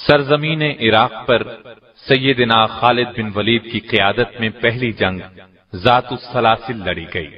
سرزمین عراق پر سیدنا خالد بن ولید کی قیادت میں پہلی جنگ ذات السلاسل لڑی گئی۔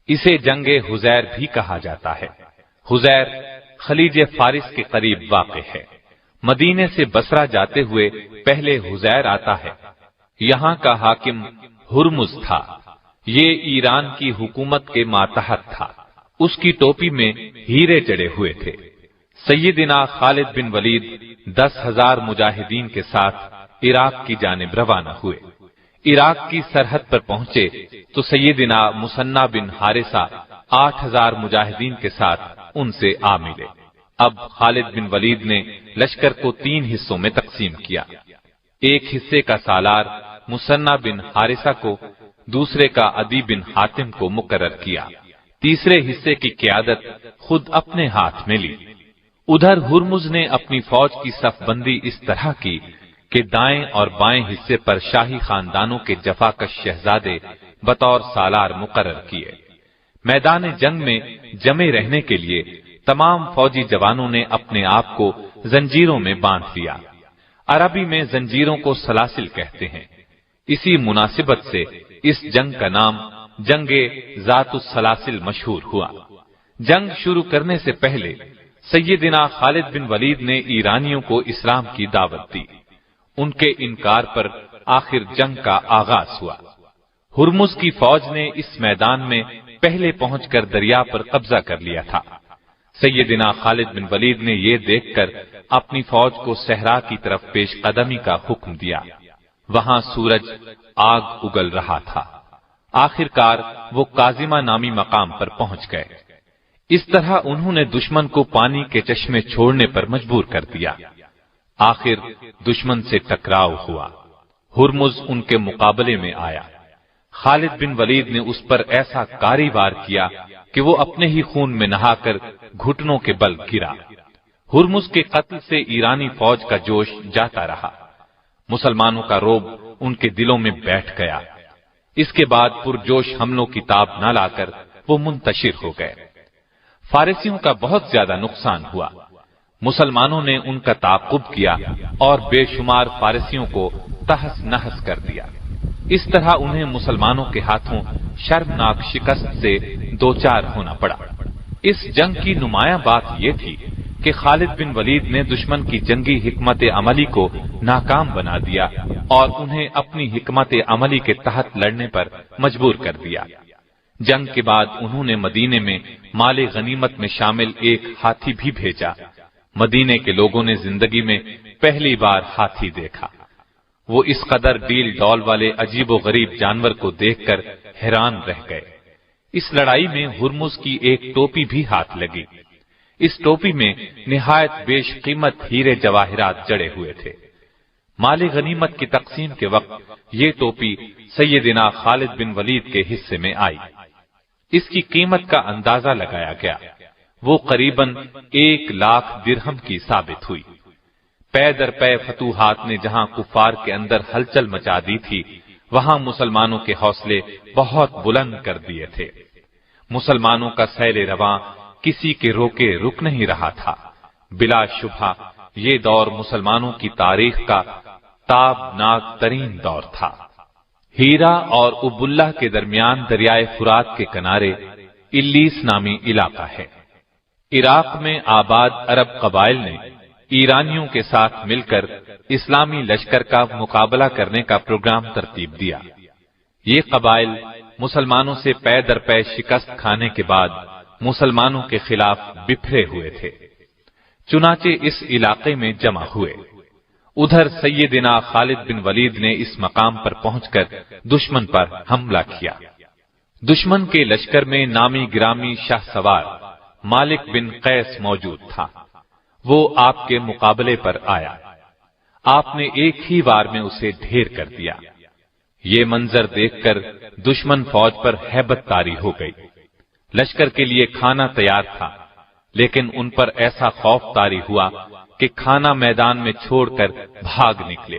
اسے جنگ حزیر بھی کہا جاتا ہے۔ حزیر خلیج فارس کے قریب واقع ہے۔ مدینے سے بصرہ جاتے ہوئے پہلے حزیر آتا ہے۔ یہاں کا حاکم ہرمز تھا۔ یہ ایران کی حکومت کے ماتحت تھا۔ اس کی ٹوپی میں ہیرے جڑے ہوئے تھے۔ سیدنا خالد بن ولید 10,000 مجاہدین کے ساتھ عراق کی جانب روانہ ہوئے۔ عراق کی سرحد پر پہنچے تو سیدنا مثنی بن حارثہ 8,000 مجاہدین کے ساتھ ان سے آ ملے۔ اب خالد بن ولید نے لشکر کو 3 حصوں میں تقسیم کیا۔ ایک حصے کا سالار مثنی بن حارثہ کو، دوسرے کا عدی بن حاتم کو مقرر کیا، تیسرے حصے کی قیادت خود اپنے ہاتھ میں لی۔ ادھر ہرمز نے اپنی فوج کی صف بندی اس طرح کی کہ دائیں اور بائیں حصے پر شاہی خاندانوں کے جفاکش شہزادے بطور سالار مقرر کیے۔ میدان جنگ میں جمے رہنے کے لیے تمام فوجی جوانوں نے اپنے آپ کو زنجیروں میں باندھ لیا۔ عربی میں زنجیروں کو سلاسل کہتے ہیں۔ اسی مناسبت سے اس جنگ کا نام جنگ ذات السلاسل مشہور ہوا۔ جنگ شروع کرنے سے پہلے سیدنا خالد بن ولید نے ایرانیوں کو اسلام کی دعوت دی۔ ان کے انکار پر آخر جنگ کا آغاز ہوا۔ ہرمز کی فوج نے اس میدان میں پہلے پہنچ کر دریا پر قبضہ کر لیا تھا۔ سیدنا خالد بن ولید نے یہ دیکھ کر اپنی فوج کو صحرا کی طرف پیش قدمی کا حکم دیا۔ وہاں سورج آگ اگل رہا تھا۔ آخر کار وہ کاظمہ نامی مقام پر پہنچ گئے۔ اس طرح انہوں نے دشمن کو پانی کے چشمے چھوڑنے پر مجبور کر دیا۔ آخر دشمن سے ٹکراؤ ہوا۔ ہرمز ان کے مقابلے میں آیا۔ خالد بن ولید نے اس پر ایسا کاری وار کیا کہ وہ اپنے ہی خون میں نہا کر گھٹنوں کے بل گرا۔ ہرمز کے قتل سے ایرانی فوج کا جوش جاتا رہا۔ مسلمانوں کا رعب ان کے دلوں میں بیٹھ گیا۔ اس کے بعد پرجوش حملوں کی تاب نہ لا کر وہ منتشر ہو گئے۔ فارسیوں کا بہت زیادہ نقصان ہوا۔ مسلمانوں نے ان کا تعاقب کیا اور بے شمار فارسیوں کو تہس نہس کر دیا۔ اس طرح انہیں مسلمانوں کے ہاتھوں شرمناک شکست سے دوچار ہونا پڑا۔ اس جنگ کی نمایاں بات یہ تھی کہ خالد بن ولید نے دشمن کی جنگی حکمت عملی کو ناکام بنا دیا اور انہیں اپنی حکمت عملی کے تحت لڑنے پر مجبور کر دیا۔ جنگ کے بعد انہوں نے مدینے میں مال غنیمت میں شامل ایک ہاتھی بھی بھیجا۔ مدینے کے لوگوں نے زندگی میں پہلی بار ہاتھی دیکھا۔ وہ اس قدر ڈیل ڈول والے عجیب و غریب جانور کو دیکھ کر حیران رہ گئے۔ اس لڑائی میں ہرمز کی ایک ٹوپی بھی ہاتھ لگی۔ اس ٹوپی میں نہایت بیش قیمت ہیرے جواہرات جڑے ہوئے تھے۔ مال غنیمت کی تقسیم کے وقت یہ ٹوپی سیدنا خالد بن ولید کے حصے میں آئی۔ اس کی قیمت کا اندازہ لگایا گیا۔ وہ قریباً 1,00,000 درہم کی ثابت ہوئی۔ پے در پے فتوحات نے جہاں کفار کے اندر ہلچل مچا دی تھی، وہاں مسلمانوں کے حوصلے بہت بلند کر دیے تھے۔ مسلمانوں کا سیل رواں کسی کے روکے رک نہیں رہا تھا۔ بلا شبہ یہ دور مسلمانوں کی تاریخ کا تابناک ترین دور تھا۔ ہیرا اور اب اللہ کے درمیان دریائے فرات کے کنارے الیس نامی علاقہ ہے۔ عراق میں آباد عرب قبائل نے ایرانیوں کے ساتھ مل کر اسلامی لشکر کا مقابلہ کرنے کا پروگرام ترتیب دیا۔ یہ قبائل مسلمانوں سے پے در پے شکست کھانے کے بعد مسلمانوں کے خلاف بکھرے ہوئے تھے، چنانچہ اس علاقے میں جمع ہوئے۔ ادھر سیدنا خالد بن ولید نے اس مقام پر پہنچ کر دشمن پر حملہ کیا۔ دشمن کے لشکر میں نامی گرامی شاہ سوار مالک بن قیس موجود تھا۔ وہ آپ کے مقابلے پر آیا۔ آپ نے ایک ہی وار میں اسے ڈھیر کر دیا۔ یہ منظر دیکھ کر دشمن فوج پر ہیبت طاری ہو گئی۔ لشکر کے لیے کھانا تیار تھا، لیکن ان پر ایسا خوف طاری ہوا کہ کھانا میدان میں چھوڑ کر بھاگ نکلے۔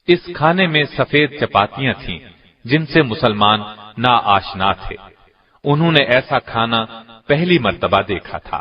اس کھانے میں سفید چپاتیاں تھیں جن سے مسلمان نا آشنا تھے۔ انہوں نے ایسا کھانا پہلی مرتبہ دیکھا تھا۔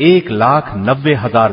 1,90,000